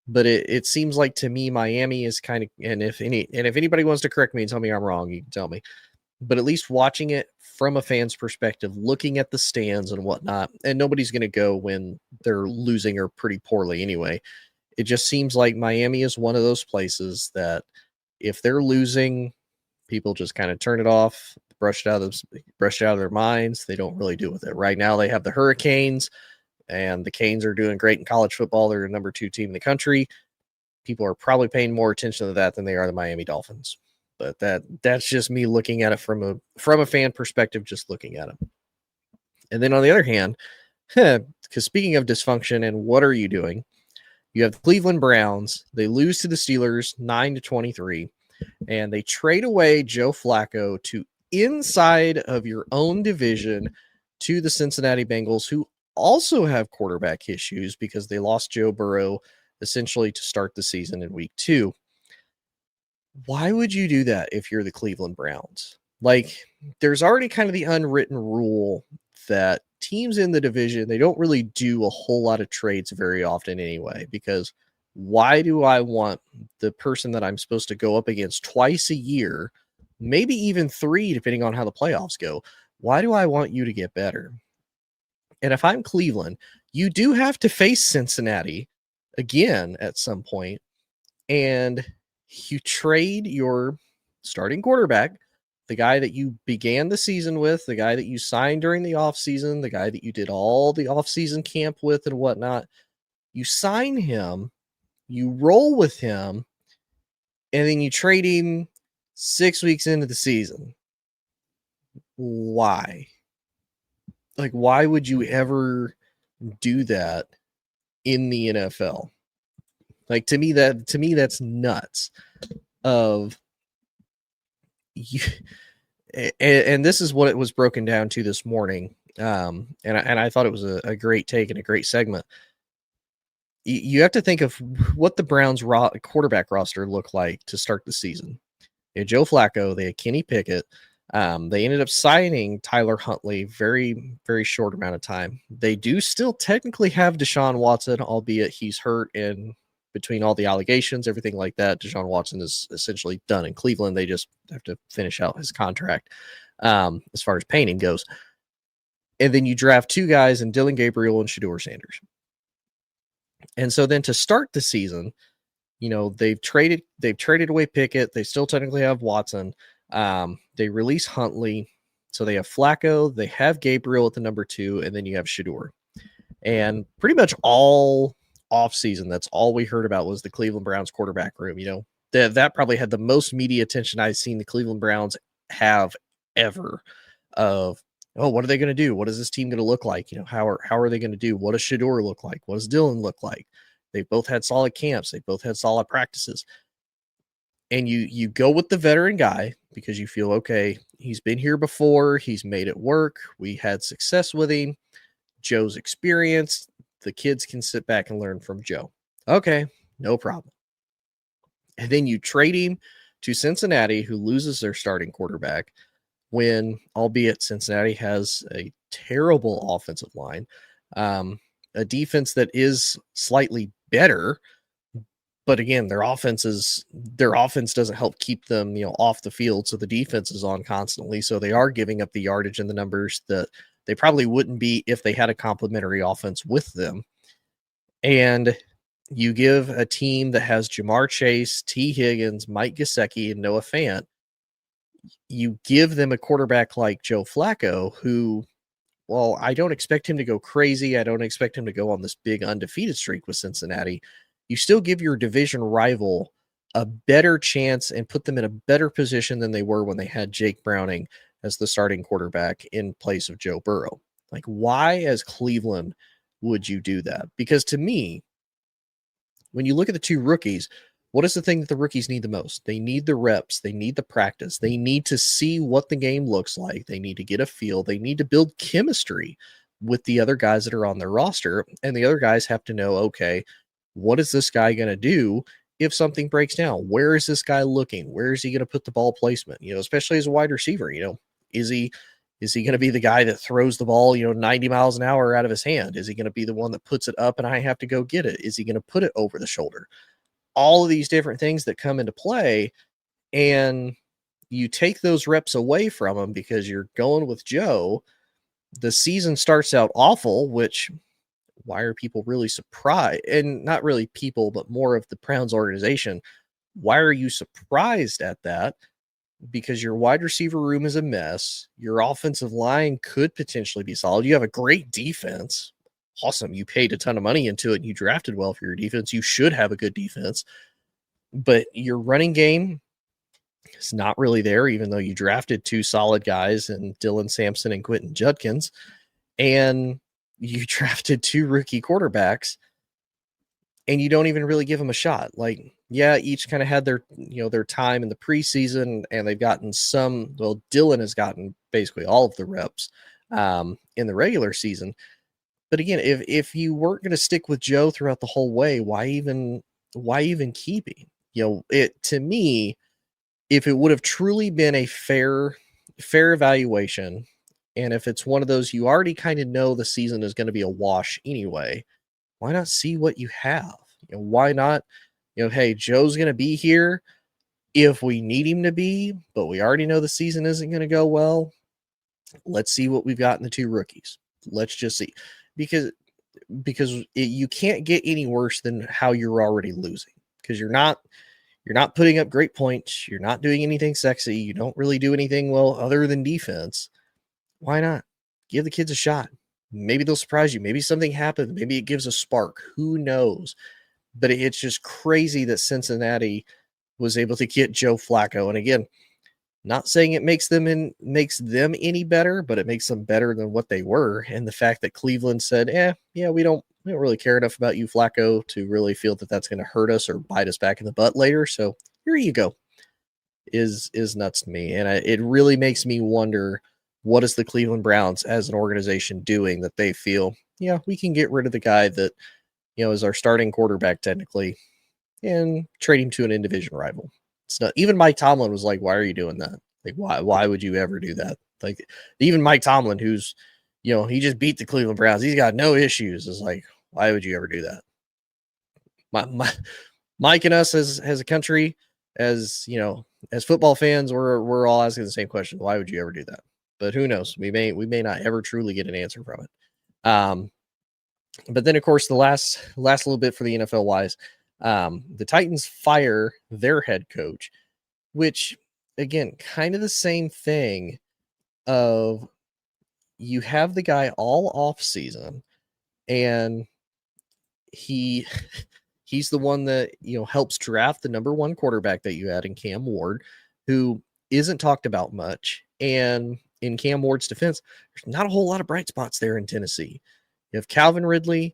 but it seems like to me Miami is kind of, and if anybody wants to correct me and tell me I'm wrong, you can tell me. But at least watching it from a fan's perspective, looking at the stands and whatnot, and nobody's going to go when they're losing or pretty poorly anyway. It just seems like Miami is one of those places that if they're losing, people just kind of turn it off, brush it out of their minds. They don't really deal with it. Right now, they have the Hurricanes, and the Canes are doing great in college football. They're the number 2 team in the country. People are probably paying more attention to that than they are the Miami Dolphins. But that's just me looking at it from a fan perspective, just looking at it. And then on the other hand, because speaking of dysfunction and what are you doing, you have the Cleveland Browns. They lose to the Steelers 9-23, and they trade away Joe Flacco to inside of your own division to the Cincinnati Bengals, who also have quarterback issues because they lost Joe Burrow essentially to start the season in week 2. Why would you do that if you're the Cleveland Browns? Like, there's already kind of the unwritten rule that teams in the division, they don't really do a whole lot of trades very often anyway, because why do I want the person that I'm supposed to go up against twice a year, maybe even 3, depending on how the playoffs go? Why do I want you to get better? And if I'm Cleveland, you do have to face Cincinnati again at some point, and you trade your starting quarterback, the guy that you began the season with, the guy that you signed during the offseason, the guy that you did all the offseason camp with and whatnot. You sign him, you roll with him, and then you trade him 6 weeks into the season. Why? Like, why would you ever do that in the NFL? Like, to me that's nuts. Of you, and this is what it was broken down to this morning. And I thought it was a great take and a great segment. You have to think of what the Browns quarterback roster looked like to start the season. They had Joe Flacco, they had Kenny Pickett. They ended up signing Tyler Huntley very, very short amount of time. They do still technically have Deshaun Watson, albeit he's hurt, and between all the allegations, everything like that, Deshaun Watson is essentially done in Cleveland. They just have to finish out his contract as far as paying him goes. And then you draft 2 guys in Dylan Gabriel and Shedeur Sanders. And so then to start the season, they've traded away Pickett. They still technically have Watson. They release Huntley. So they have Flacco, they have Gabriel at the number 2, and then you have Shedeur. And pretty much all offseason, that's all we heard about was the Cleveland Browns quarterback room. That probably had the most media attention I've seen the Cleveland Browns have ever. Of, oh, what are they going to do? What is this team going to look like? How are they going to do? What does Shedeur look like? What does Dylan look like? They both had solid camps. They both had solid practices. And you go with the veteran guy because you feel, okay, he's been here before. He's made it work. We had success with him. Joe's experienced. The kids can sit back and learn from Joe. Okay, no problem. And then you trade him to Cincinnati, who loses their starting quarterback, when, albeit Cincinnati has a terrible offensive line, a defense that is slightly better, but again, their offense doesn't help keep them, off the field. So the defense is on constantly. So they are giving up the yardage and the numbers that they probably wouldn't be if they had a complementary offense with them. And you give a team that has Jamar Chase, T. Higgins, Mike Gesicki, and Noah Fant, you give them a quarterback like Joe Flacco, who, well, I don't expect him to go crazy. I don't expect him to go on this big undefeated streak with Cincinnati. You still give your division rival a better chance and put them in a better position than they were when they had Jake Browning as the starting quarterback in place of Joe Burrow. Like, why as Cleveland would you do that? Because to me, when you look at the 2 rookies, what is the thing that the rookies need the most? They need the reps. They need the practice. They need to see what the game looks like. They need to get a feel. They need to build chemistry with the other guys that are on their roster. And the other guys have to know, okay, what is this guy going to do if something breaks down. Where is this guy looking? Where is he going to put the ball placement? Especially as a wide receiver, is he going to be the guy that throws the ball, 90 miles an hour out of his hand? Is he going to be the one that puts it up and I have to go get it? Is he going to put it over the shoulder? All of these different things that come into play, and you take those reps away from him because you're going with Joe. The season starts out awful, which why are people really surprised? And not really people, but more of the Browns organization. Why are you surprised at that? Because your wide receiver room is a mess. Your offensive line could potentially be solid. You have a great defense. Awesome. You paid a ton of money into it and you drafted well for your defense. You should have a good defense. But your running game is not really there, even though you drafted two solid guys in Dylan Sampson and Quentin Judkins. And you drafted two rookie quarterbacks and you don't even really give them a shot. Like, yeah, each kind of had their time in the preseason, and they've gotten some. Well, Dylan has gotten basically all of the reps in the regular season. But again, if you weren't going to stick with Joe throughout the whole way, why even keep him? It, to me, if it would have truly been a fair evaluation, and if it's one of those you already kind of know the season is going to be a wash anyway, why not see what you have? Why not? Hey, Joe's going to be here if we need him to be, but we already know the season isn't going to go well. Let's see what we've got in the two rookies. Let's just see, because you can't get any worse than how you're already losing, because you're not putting up great points. You're not doing anything sexy. You don't really do anything well other than defense. Why not give the kids a shot? Maybe they'll surprise you. Maybe something happens. Maybe it gives a spark. Who knows? But it's just crazy that Cincinnati was able to get Joe Flacco. And again, not saying it makes them any better, but it makes them better than what they were. And the fact that Cleveland said, we don't really care enough about you, Flacco, to really feel that that's going to hurt us or bite us back in the butt later. So here you go, is nuts to me. And it really makes me wonder, what is the Cleveland Browns as an organization doing that they feel, we can get rid of the guy that, is our starting quarterback technically, and trade him to an in-division rival. It's not, even Mike Tomlin was like, why are you doing that? Like, why would you ever do that? Like, even Mike Tomlin, who's, he just beat the Cleveland Browns, he's got no issues, is like, why would you ever do that? Mike and us as a country, as football fans, we're all asking the same question. Why would you ever do that? But who knows? We may not ever truly get an answer from it. But then, of course, the last little bit for the NFL wise, the Titans fire their head coach, which, again, kind of the same thing of, you have the guy all off season, and he's the one that, helps draft the number one quarterback that you had in Cam Ward, who isn't talked about much. And in Cam Ward's defense, there's not a whole lot of bright spots there in Tennessee. You have Calvin Ridley.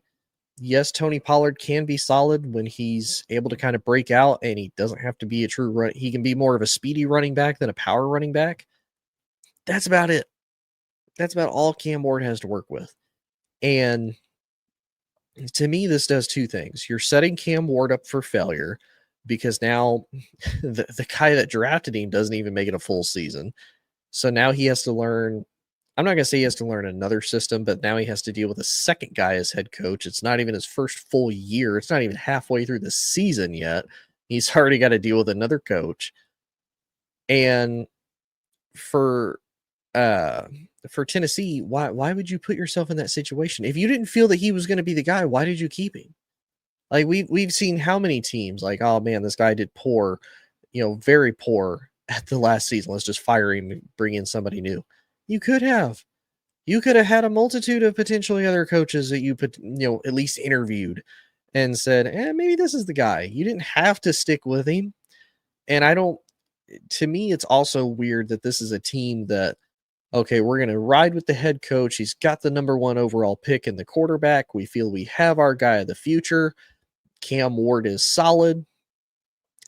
Yes, Tony Pollard can be solid when he's able to kind of break out, and he doesn't have to be a true run. He can be more of a speedy running back than a power running back. That's about it. That's about all Cam Ward has to work with. And to me, this does two things. You're setting Cam Ward up for failure, because now the guy that drafted him doesn't even make it a full season. So now he has to learn. I'm not going to say he has to learn another system, but now he has to deal with a second guy as head coach. It's not even his first full year. It's not even halfway through the season yet. He's already got to deal with another coach. And for Tennessee, why would you put yourself in that situation? If you didn't feel that he was going to be the guy, why did you keep him? Like, we've seen how many teams like, oh man, this guy did poor, very poor at the last season. Let's just fire him and bring in somebody new. You could have had a multitude of potentially other coaches that you put, at least interviewed and said, maybe this is the guy. You didn't have to stick with him. And to me, it's also weird that this is a team that, okay, we're going to ride with the head coach. He's got the number one overall pick in the quarterback. We feel we have our guy of the future. Cam Ward is solid.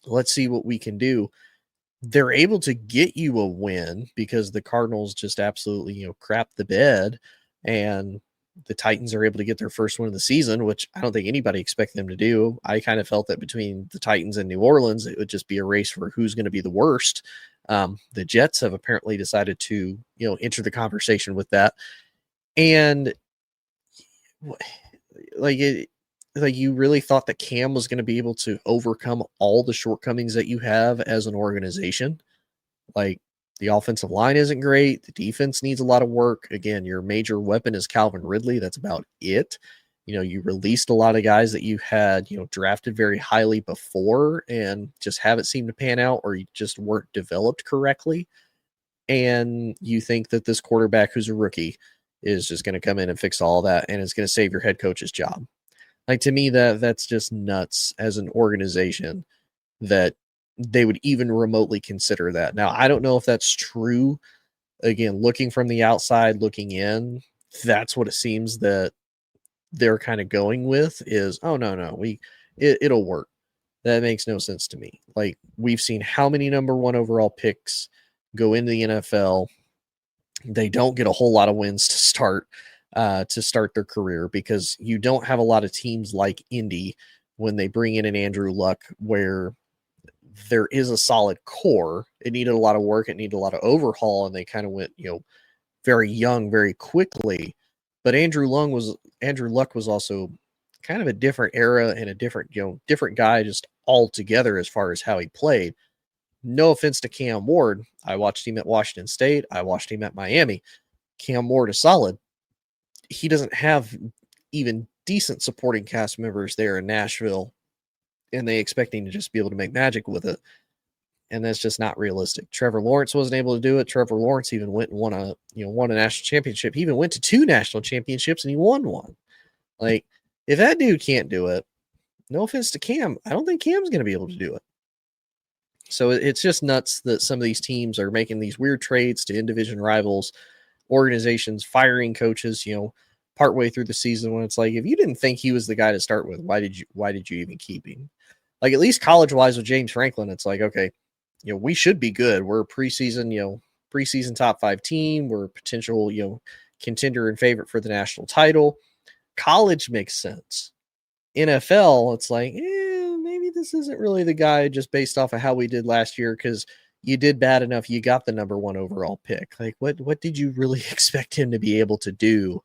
Let's see what we can do. They're able to get you a win because the Cardinals just absolutely, crap the bed. And the Titans are able to get their first win of the season, which I don't think anybody expected them to do. I kind of felt that between the Titans and New Orleans, it would just be a race for who's going to be the worst. The Jets have apparently decided to, enter the conversation with that. And like you really thought that Cam was going to be able to overcome all the shortcomings that you have as an organization. Like, the offensive line isn't great. The defense needs a lot of work. Again, your major weapon is Calvin Ridley. That's about it. You released a lot of guys that you had, drafted very highly before and just haven't seemed to pan out, or you just weren't developed correctly. And you think that this quarterback who's a rookie is just going to come in and fix all that and is going to save your head coach's job. Like, to me, that's just nuts as an organization that they would even remotely consider that. Now, I don't know if that's true. Again, looking from the outside, looking in, that's what it seems that they're kind of going with is, oh, no, it'll work. That makes no sense to me. Like, we've seen how many number one overall picks go into the NFL. They don't get a whole lot of wins to start their career, because you don't have a lot of teams like Indy when they bring in an Andrew Luck, where there is a solid core. It needed a lot of work. It needed a lot of overhaul, and they kind of went, very young, very quickly. But Andrew Luck was also kind of a different era and a different guy just altogether as far as how he played. No offense to Cam Ward. I watched him at Washington State. I watched him at Miami. Cam Ward is solid. He doesn't have even decent supporting cast members there in Nashville, and they expect him to just be able to make magic with it. And that's just not realistic. Trevor Lawrence wasn't able to do it. Trevor Lawrence even went and won a national championship. He even went to 2 national championships and he won one. Like, if that dude can't do it, no offense to Cam, I don't think Cam's going to be able to do it. So it's just nuts that some of these teams are making these weird trades to in-division rivals, organizations firing coaches, partway through the season, when it's like, if you didn't think he was the guy to start with, why did you even keep him? Like, at least college-wise with James Franklin, it's like, okay, we should be good. We're a preseason top 5 team. We're a potential, contender and favorite for the national title. College makes sense. NFL, it's like, maybe this isn't really the guy just based off of how we did last year, because you did bad enough. You got the number 1 overall pick. Like, what did you really expect him to be able to do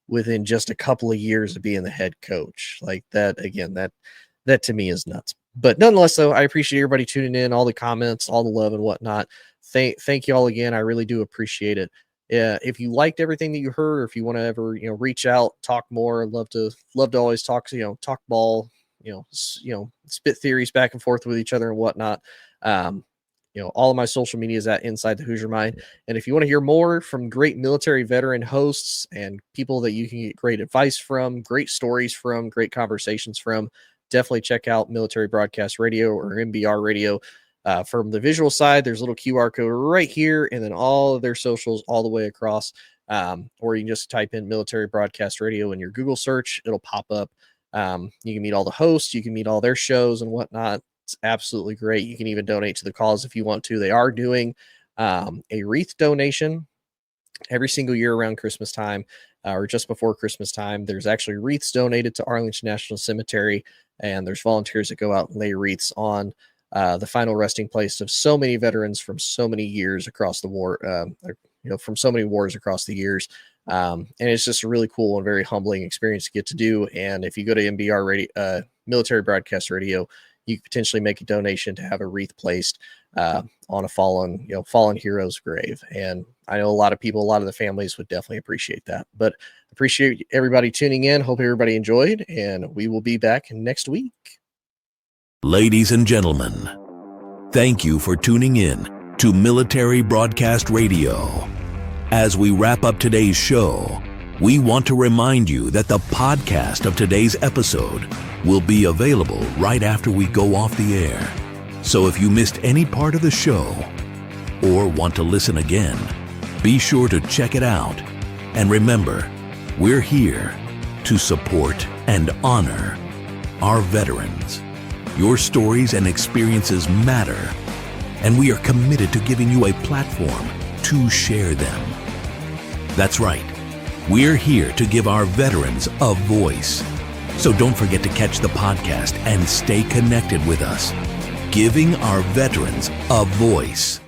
within just a couple of years of being the head coach? Like, that, again, that to me is nuts. But nonetheless, though, I appreciate everybody tuning in, all the comments, all the love and whatnot. Thank you all again. I really do appreciate it. If you liked everything that you heard, or if you want to ever, reach out, talk more, love to always talk, talk ball, spit theories back and forth with each other and whatnot. All of my social media is at Inside the Hoosier Mind. And if you want to hear more from great military veteran hosts and people that you can get great advice from, great stories from, great conversations from, definitely check out Military Broadcast Radio, or MBR Radio. From the visual side, there's a little QR code right here, and then all of their socials all the way across. Or you can just type in Military Broadcast Radio in your Google search. It'll pop up. You can meet all the hosts. You can meet all their shows and whatnot. It's absolutely great. You can even donate to the cause if you want to. They are doing a wreath donation every single year around Christmas time, or just before Christmas time. There's actually wreaths donated to Arlington National Cemetery, and there's volunteers that go out and lay wreaths on the final resting place of so many veterans from so many years across the war, from so many wars across the years. And it's just a really cool and very humbling experience to get to do. And if you go to MBR Radio, Military Broadcast Radio, you could potentially make a donation to have a wreath placed on a fallen hero's grave. And I know a lot of the families would definitely appreciate that. But appreciate everybody tuning in. Hope everybody enjoyed, and we will be back next week. Ladies and gentlemen, thank you for tuning in to Military Broadcast Radio. As we wrap up today's show, we want to remind you that the podcast of today's episode will be available right after we go off the air. So if you missed any part of the show or want to listen again, be sure to check it out. And remember, we're here to support and honor our veterans. Your stories and experiences matter, and we are committed to giving you a platform to share them. That's right. We're here to give our veterans a voice. So don't forget to catch the podcast and stay connected with us. Giving our veterans a voice.